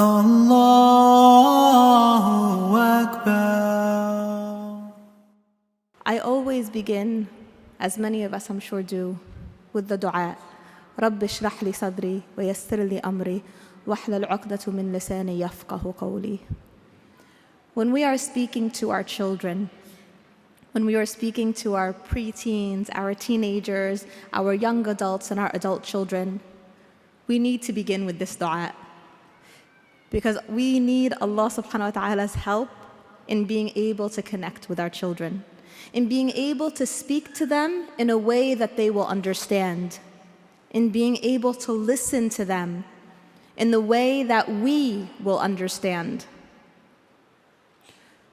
Allahu Akbar. I always begin, as many of us I'm sure do, with the dua. رب اشرح لي صدري ويسر لي أمري واحلل عقدة من لساني يفقه قولي. When we are speaking to our children, when we are speaking to our preteens, our teenagers, our young adults, and our adult children, we need to begin with this dua. Because we need Allah subhanahu wa ta'ala's help in being able to connect with our children, in being able to speak to them in a way that they will understand, in being able to listen to them in the way that we will understand.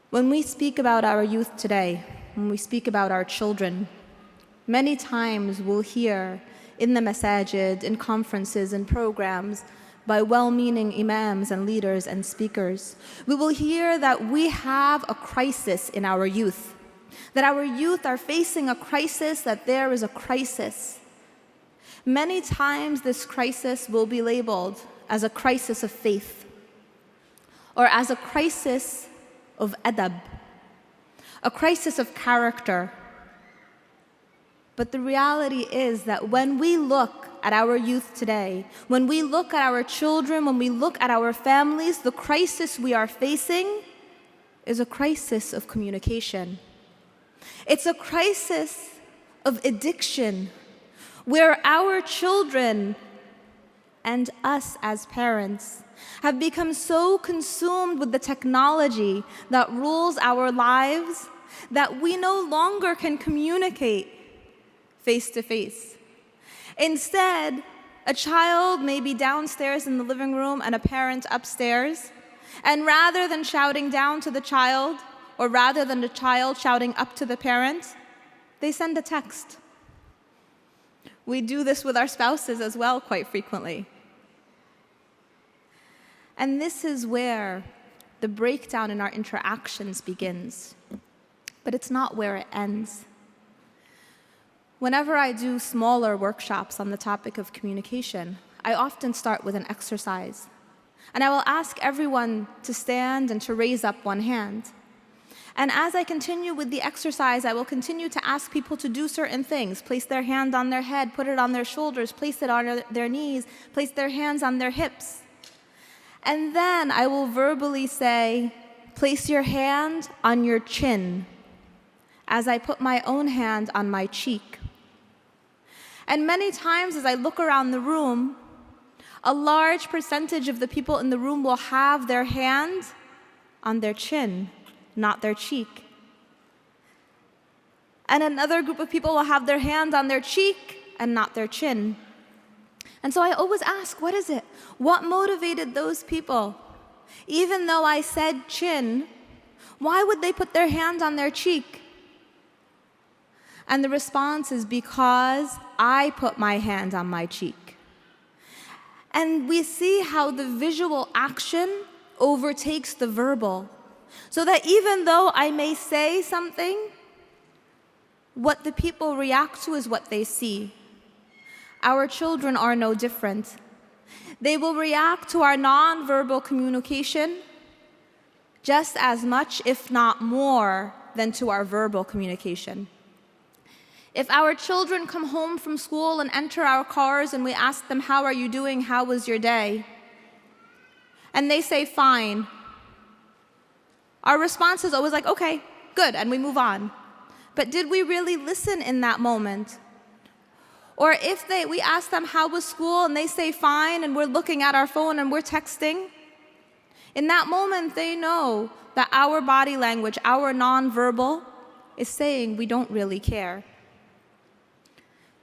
When we speak about our youth today, when we speak about our children, many times we'll hear in the masajid, in conferences and programs, by well-meaning imams and leaders and speakers, we will hear that we have a crisis in our youth, that our youth are facing a crisis, that there is a crisis. Many times this crisis will be labeled as a crisis of faith or as a crisis of adab, a crisis of character. But the reality is that when we look at our youth today, when we look at our children, when we look at our families, the crisis we are facing is a crisis of communication. It's a crisis of addiction, where our children and us as parents have become so consumed with the technology that rules our lives that we no longer can communicate face to face. Instead, a child may be downstairs in the living room and a parent upstairs, and rather than shouting down to the child, or rather than the child shouting up to the parent, they send a text. We do this with our spouses as well quite frequently. And this is where the breakdown in our interactions begins. But it's not where it ends. Whenever I do smaller workshops on the topic of communication, I often start with an exercise. And I will ask everyone to stand and to raise up one hand. And as I continue with the exercise, I will continue to ask people to do certain things. Place their hand on their head, put it on their shoulders, place it on their knees, place their hands on their hips. And then I will verbally say, place your hand on your chin, as I put my own hand on my cheek. And many times as I look around the room, a large percentage of the people in the room will have their hand on their chin, not their cheek. And another group of people will have their hand on their cheek and not their chin. And so I always ask, what is it? What motivated those people? Even though I said chin, why would they put their hand on their cheek? And the response is because I put my hand on my cheek. And we see how the visual action overtakes the verbal. So that even though I may say something, what the people react to is what they see. Our children are no different. They will react to our nonverbal communication just as much, if not more, than to our verbal communication. If our children come home from school and enter our cars and we ask them, how are you doing? How was your day? And they say, fine. Our response is always like, okay, good, and we move on. But did we really listen in that moment? Or if we ask them, how was school? And they say, fine, and we're looking at our phone and we're texting. In that moment, they know that our body language, our nonverbal, is saying we don't really care.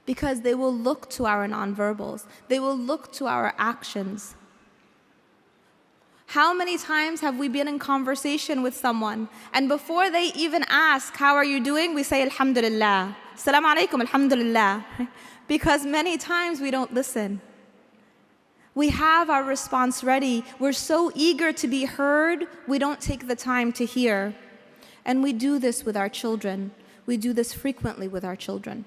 Because they will look to our nonverbals. They will look to our actions. How many times have we been in conversation with someone, and before they even ask, how are you doing, we say, alhamdulillah. Assalamu alaikum, alhamdulillah. Because many times we don't listen. We have our response ready. We're so eager to be heard, we don't take the time to hear. And we do this with our children. We do this frequently with our children.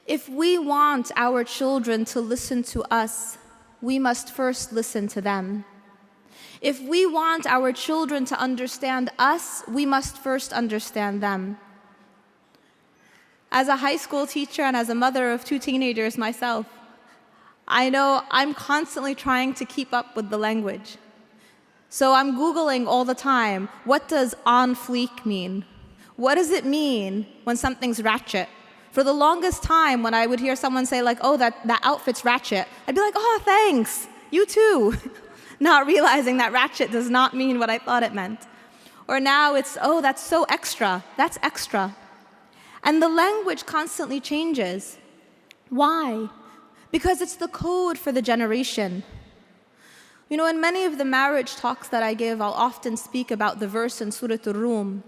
If we want our children to listen to us, we must first listen to them. If we want our children to understand us, we must first understand them. As a high school teacher and as a mother of 2 teenagers myself, I know I'm constantly trying to keep up with the language. So I'm Googling all the time, what does on fleek mean? What does it mean when something's ratchet? For the longest time, when I would hear someone say like, oh, that outfit's ratchet, I'd be like, oh, thanks, you too. Not realizing that ratchet does not mean what I thought it meant. Or now it's, oh, that's so extra, that's extra. And the language constantly changes. Why? Because it's the code for the generation. You know, in many of the marriage talks that I give, I'll often speak about the verse in Surah Ar-Rum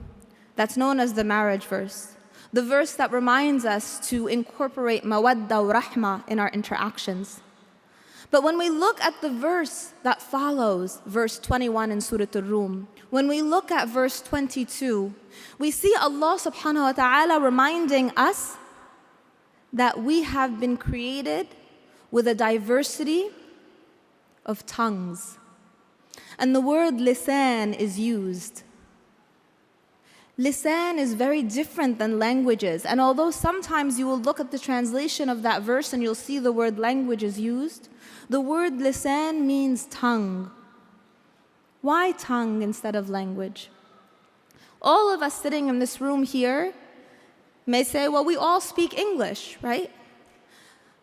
that's known as the marriage verse. The verse that reminds us to incorporate mawadda wa rahma in our interactions. But when we look at the verse that follows verse 21 in Surah Ar-Rum, when we look at verse 22, we see Allah subhanahu wa ta'ala reminding us that we have been created with a diversity of tongues. And the word lisan is used. Lisan is very different than languages. And although sometimes you will look at the translation of that verse and you'll see the word language is used, the word lisan means tongue. Why tongue instead of language? All of us sitting in this room here may say, well, we all speak English, right?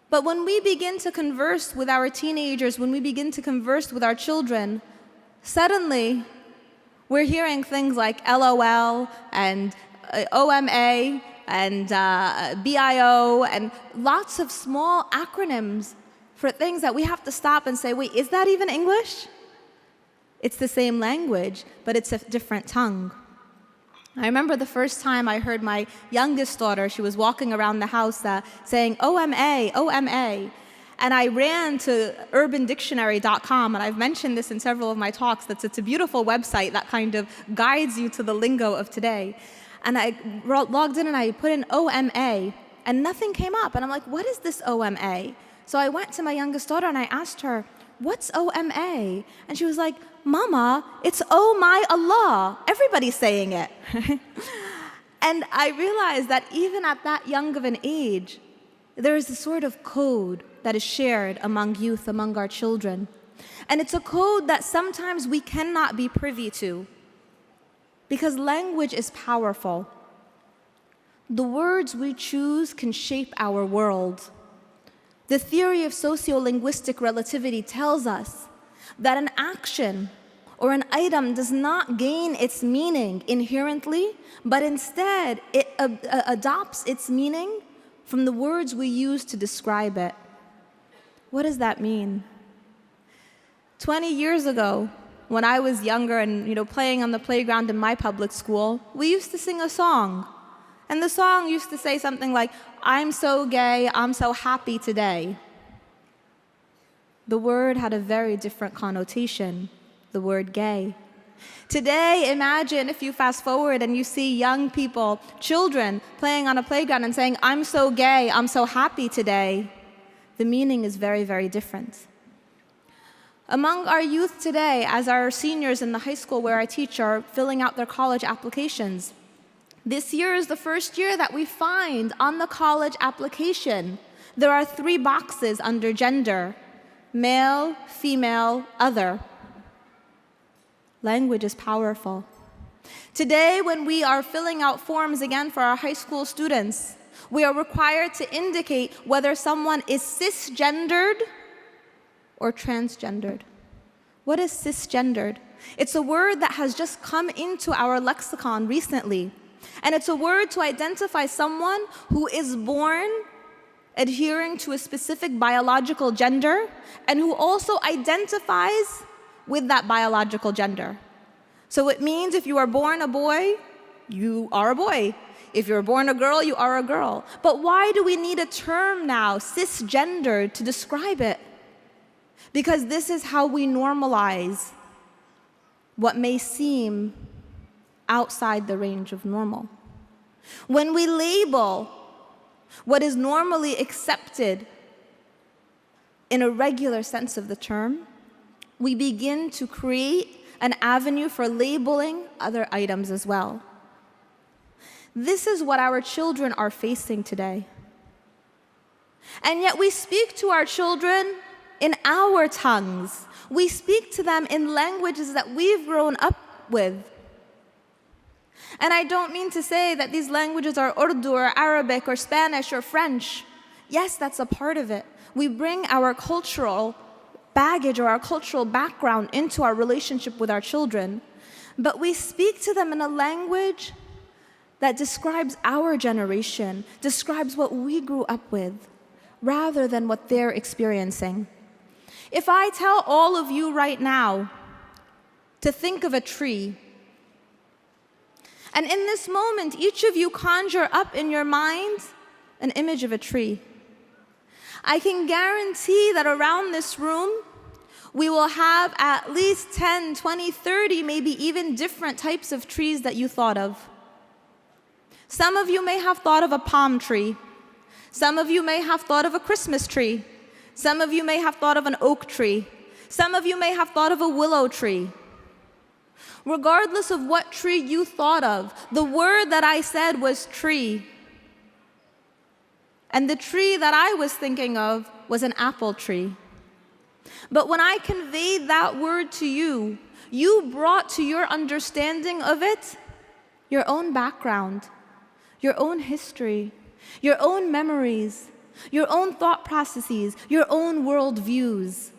But when we begin to converse with our teenagers, when we begin to converse with our children, suddenly we're hearing things like LOL and OMA and BIO and lots of small acronyms for things that we have to stop and say, wait, is that even English? It's the same language, but it's a different tongue. I remember the first time I heard my youngest daughter, she was walking around the house saying, OMA, OMA. And I ran to urbandictionary.com, and I've mentioned this in several of my talks, it's a beautiful website that kind of guides you to the lingo of today. And I logged in and I put in OMA, and nothing came up. And I'm like, what is this OMA? So I went to my youngest daughter and I asked her, what's OMA? And she was like, Mama, it's oh my Allah. Everybody's saying it. And I realized that even at that young of an age, there is a sort of code that is shared among youth, among our children. And it's a code that sometimes we cannot be privy to because language is powerful. The words we choose can shape our world. The theory of sociolinguistic relativity tells us that an action or an item does not gain its meaning inherently, but instead it adopts its meaning from the words we use to describe it. What does that mean? 20 years ago, when I was younger and playing on the playground in my public school, we used to sing a song. And the song used to say something like, I'm so gay, I'm so happy today. The word had a very different connotation, the word gay. Today, imagine if you fast forward and you see young people, children, playing on a playground and saying, I'm so gay, I'm so happy today. The meaning is very, very different. Among our youth today, as our seniors in the high school where I teach are filling out their college applications, this year is the first year that we find on the college application, there are 3 boxes under gender: male, female, other. Language is powerful. Today, when we are filling out forms again for our high school students, we are required to indicate whether someone is cisgendered or transgendered. What is cisgendered? It's a word that has just come into our lexicon recently. And it's a word to identify someone who is born adhering to a specific biological gender and who also identifies with that biological gender. So it means if you are born a boy, you are a boy. If you're born a girl, you are a girl. But why do we need a term now, cisgendered, to describe it? Because this is how we normalize what may seem outside the range of normal. When we label what is normally accepted in a regular sense of the term, we begin to create an avenue for labeling other items as well. This is what our children are facing today. And yet we speak to our children in our tongues. We speak to them in languages that we've grown up with. And I don't mean to say that these languages are Urdu or Arabic or Spanish or French. Yes, that's a part of it. We bring our cultural baggage or our cultural background into our relationship with our children. But we speak to them in a language that describes our generation, describes what we grew up with, rather than what they're experiencing. If I tell all of you right now to think of a tree, and in this moment, each of you conjure up in your mind an image of a tree, I can guarantee that around this room, we will have at least 10, 20, 30, maybe even different types of trees that you thought of. Some of you may have thought of a palm tree. Some of you may have thought of a Christmas tree. Some of you may have thought of an oak tree. Some of you may have thought of a willow tree. Regardless of what tree you thought of, the word that I said was tree. And the tree that I was thinking of was an apple tree. But when I conveyed that word to you, you brought to your understanding of it your own background, your own history, your own memories, your own thought processes, your own worldviews.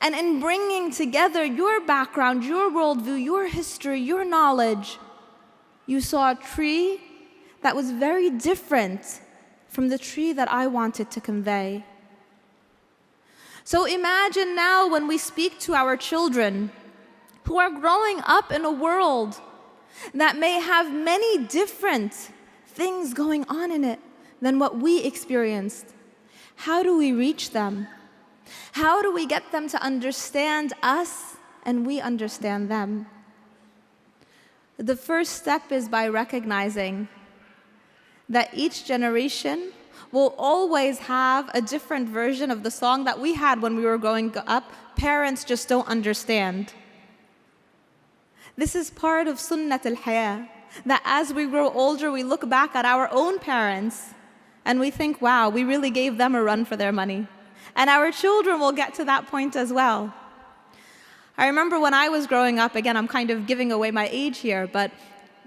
And in bringing together your background, your worldview, your history, your knowledge, you saw a tree that was very different from the tree that I wanted to convey. So imagine now when we speak to our children who are growing up in a world that may have many different things going on in it than what we experienced. How do we reach them? How do we get them to understand us and we understand them? The first step is by recognizing that each generation will always have a different version of the song that we had when we were growing up. Parents just don't understand. This is part of sunnat al-hayah, that as we grow older, we look back at our own parents and we think, wow, we really gave them a run for their money. And our children will get to that point as well. I remember when I was growing up, again, I'm kind of giving away my age here, but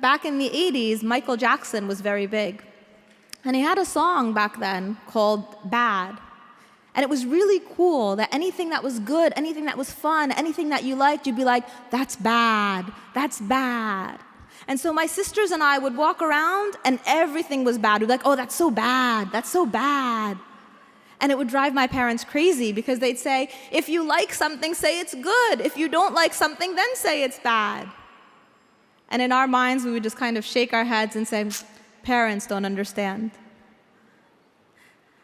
back in the 80s, Michael Jackson was very big. And he had a song back then called Bad. And it was really cool that anything that was good, anything that was fun, anything that you liked, you'd be like, that's bad, that's bad. And so my sisters and I would walk around and everything was bad. We'd be like, oh, that's so bad, that's so bad. And it would drive my parents crazy because they'd say, if you like something, say it's good. If you don't like something, then say it's bad. And in our minds, we would just kind of shake our heads and say, parents don't understand.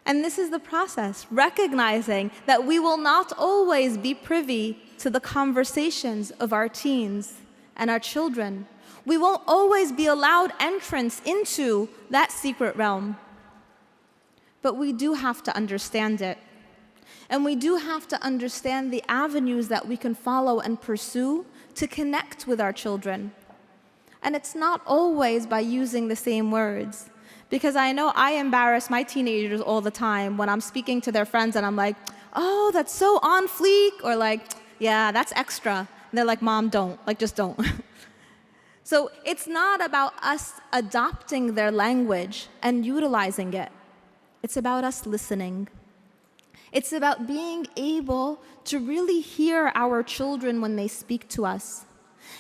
And this is the process, recognizing that we will not always be privy to the conversations of our teens and our children. We won't always be allowed entrance into that secret realm. But we do have to understand it. And we do have to understand the avenues that we can follow and pursue to connect with our children. And it's not always by using the same words. Because I know I embarrass my teenagers all the time when I'm speaking to their friends and I'm like, oh, that's so on fleek, or like, yeah, that's extra. And they're like, Mom, don't, like, just don't. So it's not about us adopting their language and utilizing it. It's about us listening. It's about being able to really hear our children when they speak to us.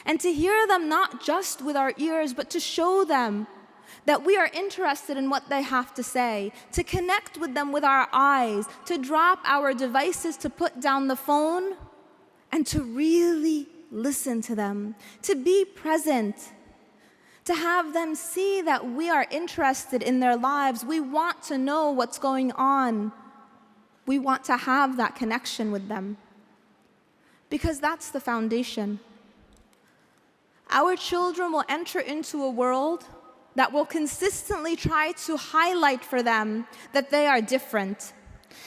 And to hear them not just with our ears, but to show them that we are interested in what they have to say, to connect with them with our eyes, to drop our devices, to put down the phone, and to really listen to them, to be present, to have them see that we are interested in their lives. We want to know what's going on. We want to have that connection with them, because that's the foundation. Our children will enter into a world that will consistently try to highlight for them that they are different,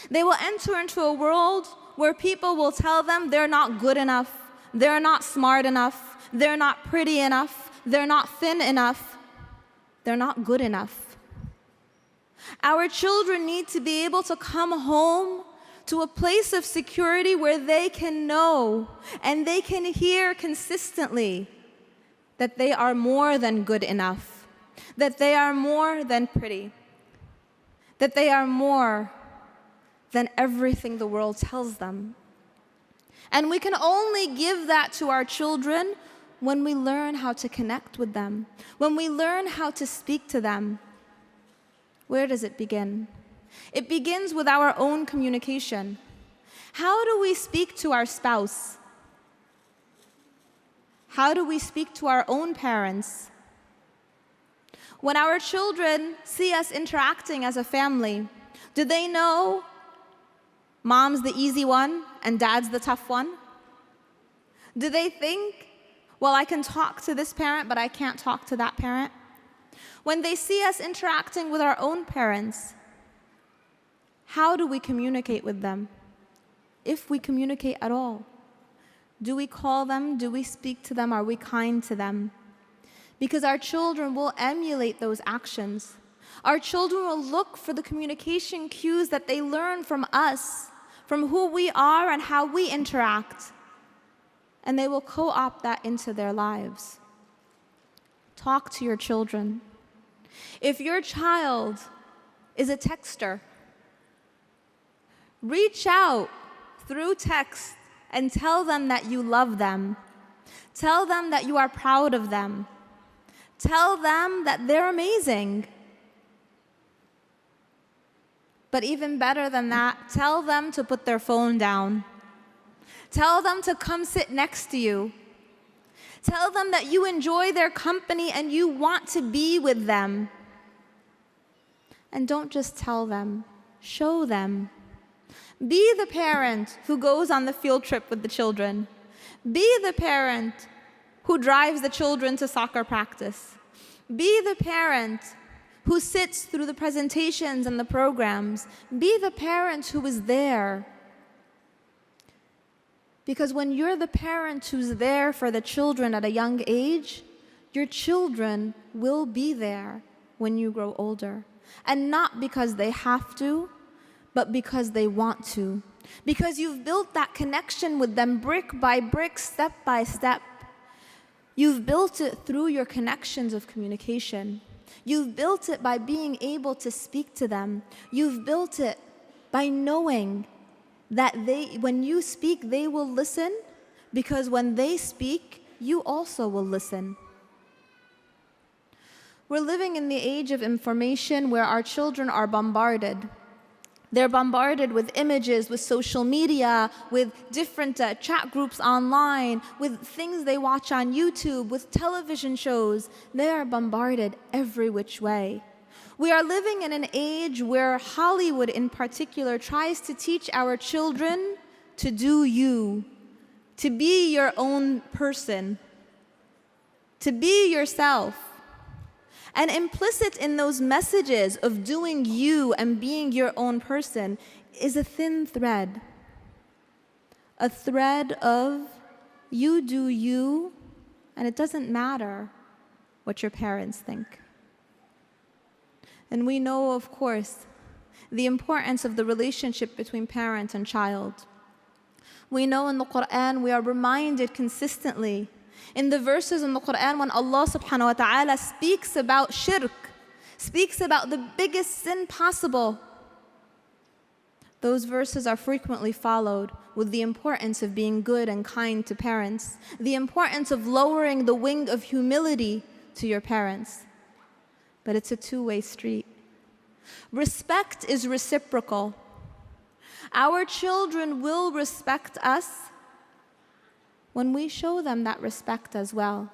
They will enter into a world where people will tell them they're not good enough, they're not smart enough, they're not pretty enough, they're not thin enough, they're not good enough. Our children need to be able to come home to a place of security where they can know and they can hear consistently that they are more than good enough, that they are more than pretty, that they are more than everything the world tells them. And we can only give that to our children when we learn how to connect with them, when we learn how to speak to them. Where does it begin? It begins with our own communication. How do we speak to our spouse? How do we speak to our own parents? When our children see us interacting as a family, do they know mom's the easy one and dad's the tough one? Do they think, well, I can talk to this parent, but I can't talk to that parent? When they see us interacting with our own parents, how do we communicate with them? If we communicate at all. Do we call them? Do we speak to them? Are we kind to them? Because our children will emulate those actions. Our children will look for the communication cues that they learn from us, from who we are and how we interact. And they will co-opt that into their lives. Talk to your children. If your child is a texter, reach out through text and tell them that you love them. Tell them that you are proud of them. Tell them that they're amazing. But even better than that, tell them to put their phone down. Tell them to come sit next to you. Tell them that you enjoy their company and you want to be with them. And don't just tell them, show them. Be the parent who goes on the field trip with the children. Be the parent who drives the children to soccer practice. Be the parent who sits through the presentations and the programs. Be the parent who is there. Because when you're the parent who's there for the children at a young age, your children will be there when you grow older. And not because they have to, but because they want to. Because you've built that connection with them brick by brick, step by step. You've built it through your connections of communication. You've built it by being able to speak to them. You've built it by knowing that when you speak, they will listen, because when they speak, you also will listen. We're living in the age of information where our children are bombarded. They're bombarded with images, with social media, with different chat groups online, with things they watch on YouTube, with television shows. They are bombarded every which way. We are living in an age where Hollywood in particular tries to teach our children to do you, to be your own person, to be yourself. And implicit in those messages of doing you and being your own person is a thin thread. A thread of you do you, and it doesn't matter what your parents think. And we know, of course, the importance of the relationship between parent and child. We know in the Quran, we are reminded consistently in the verses in the Quran when Allah subhanahu wa ta'ala speaks about shirk, speaks about the biggest sin possible. Those verses are frequently followed with the importance of being good and kind to parents, the importance of lowering the wing of humility to your parents. But it's a two-way street. Respect is reciprocal. Our children will respect us when we show them that respect as well.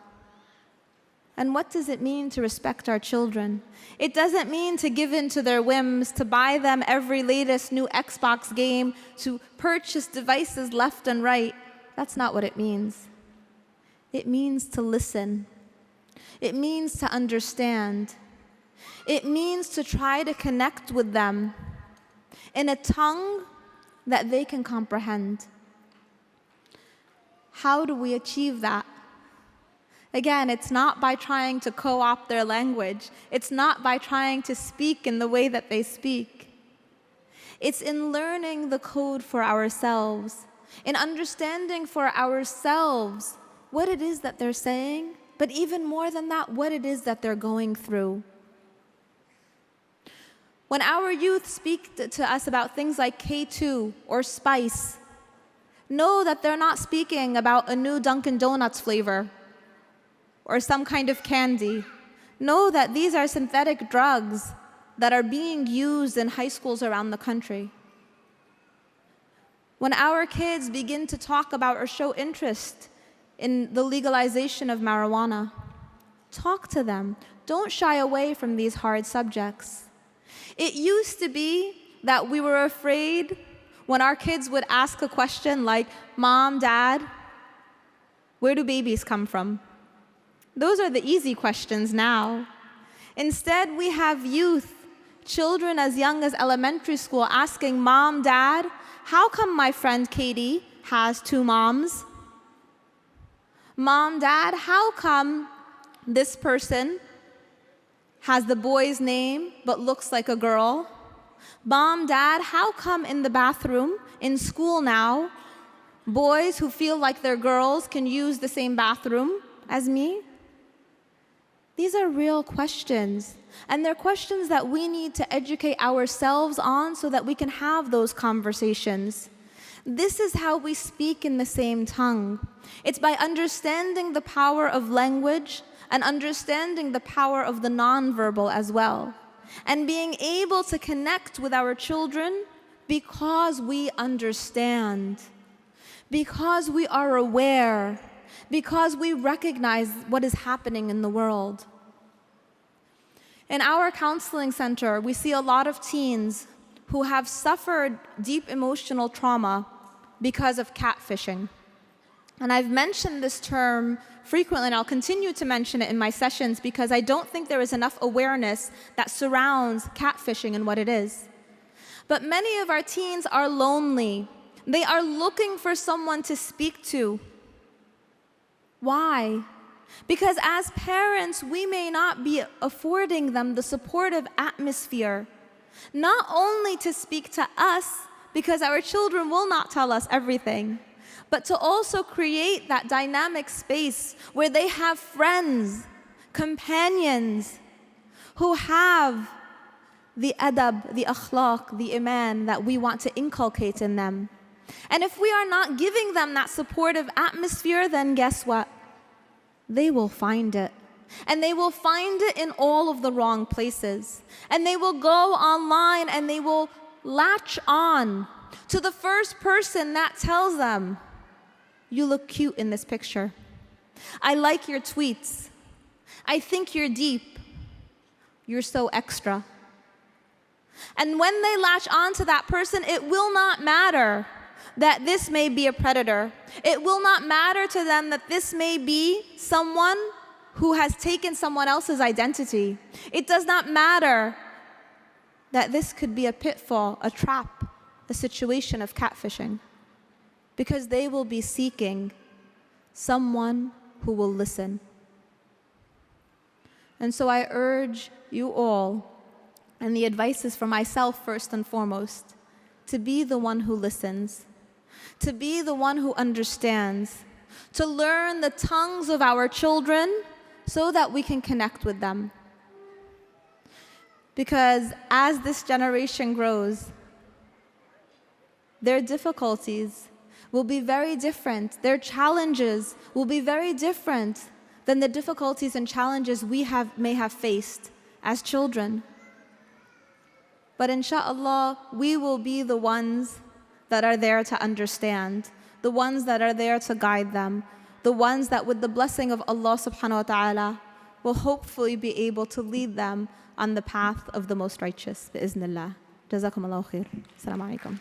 And what does it mean to respect our children? It doesn't mean to give in to their whims, to buy them every latest new Xbox game, to purchase devices left and right. That's not what it means. It means to listen. It means to understand. It means to try to connect with them. in a tongue that they can comprehend. How do we achieve that? Again, it's not by trying to co-opt their language. It's not by trying to speak in the way that they speak. It's in learning the code for ourselves, in understanding for ourselves what it is that they're saying, but even more than that, what it is that they're going through. When our youth speak to us about things like K2 or spice, know that they're not speaking about a new Dunkin' Donuts flavor or some kind of candy. Know that these are synthetic drugs that are being used in high schools around the country. When our kids begin to talk about or show interest in the legalization of marijuana, talk to them. Don't shy away from these hard subjects. It used to be that we were afraid when our kids would ask a question like, Mom, Dad, where do babies come from? Those are the easy questions now. Instead, we have youth, children as young as elementary school asking, Mom, Dad, how come my friend Katie has 2 moms? Mom, Dad, how come this person has the boy's name but looks like a girl? Mom, Dad, how come in the bathroom in school now, boys who feel like they're girls can use the same bathroom as me? These are real questions, and they're questions that we need to educate ourselves on so that we can have those conversations. This is how we speak in the same tongue. It's by understanding the power of language and understanding the power of the nonverbal as well, and being able to connect with our children because we understand, because we are aware, because we recognize what is happening in the world. In our counseling center, we see a lot of teens who have suffered deep emotional trauma because of catfishing. And I've mentioned this term frequently, and I'll continue to mention it in my sessions because I don't think there is enough awareness that surrounds catfishing and what it is. But many of our teens are lonely. They are looking for someone to speak to. Why? Because as parents, we may not be affording them the supportive atmosphere, not only to speak to us, because our children will not tell us everything, but to also create that dynamic space where they have friends, companions, who have the adab, the akhlaq, the iman that we want to inculcate in them. And if we are not giving them that supportive atmosphere, then guess what? They will find it. And they will find it in all of the wrong places. And they will go online and they will latch on to the first person that tells them, you look cute in this picture. I like your tweets. I think you're deep. You're so extra. And when they latch on to that person, it will not matter that this may be a predator. It will not matter to them that this may be someone who has taken someone else's identity. It does not matter that this could be a pitfall, a trap, a situation of catfishing, because they will be seeking someone who will listen. And so I urge you all, and the advice is for myself first and foremost, to be the one who listens, to be the one who understands, to learn the tongues of our children so that we can connect with them. Because as this generation grows, their difficulties will be very different. Their challenges will be very different than the difficulties and challenges we may have faced as children. But inshallah, we will be the ones that are there to understand, the ones that are there to guide them, the ones that with the blessing of Allah subhanahu wa ta'ala will hopefully be able to lead them on the path of the most righteous. Bi-iznillah. Jazakum Allahu khair. Assalamu alaikum.